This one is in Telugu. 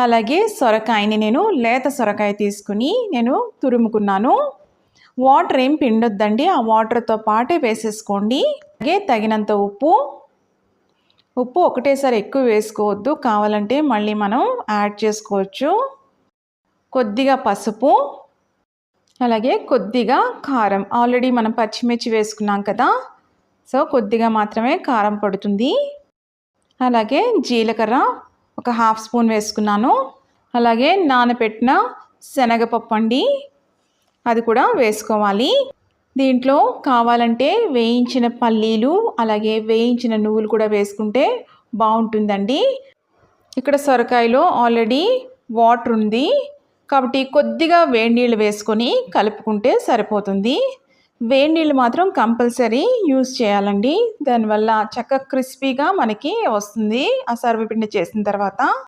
అలాగే సొరకాయని నేను లేత సొరకాయ తీసుకుని నేను తురుముకున్నాను. వాటర్ ఏం పిండొద్దండి, ఆ వాటర్తో పాటే వేసేసుకోండి. అలాగే తగినంత ఉప్పు ఒకటేసారి ఎక్కువ వేసుకోవద్దు, కావాలంటే మళ్ళీ మనం యాడ్ చేసుకోవచ్చు. కొద్దిగా పసుపు, అలాగే కొద్దిగా కారం. ఆల్రెడీ మనం పచ్చిమిర్చి వేసుకున్నాం కదా, సో కొద్దిగా మాత్రమే కారం పడుతుంది. అలాగే జీలకర్ర ఒక హాఫ్ స్పూన్ వేసుకున్నాను. అలాగే నానబెట్టిన శనగపప్పు అండి, అది కూడా వేసుకోవాలి. దీంట్లో కావాలంటే వేయించిన పల్లీలు అలాగే వేయించిన నువ్వులు కూడా వేసుకుంటే బాగుంటుందండి. ఇక్కడ సొరకాయలో ఆల్రెడీ వాటర్ ఉంది కాబట్టి కొద్దిగా వేడి నీళ్ళు వేసుకొని కలుపుకుంటే సరిపోతుంది. వేడి నీళ్ళు మాత్రం కంపల్సరీ యూజ్ చేయాలండి, దానివల్ల చక్కగా క్రిస్పీగా మనకి వస్తుంది ఆ సర్వపిండి చేసిన తర్వాత.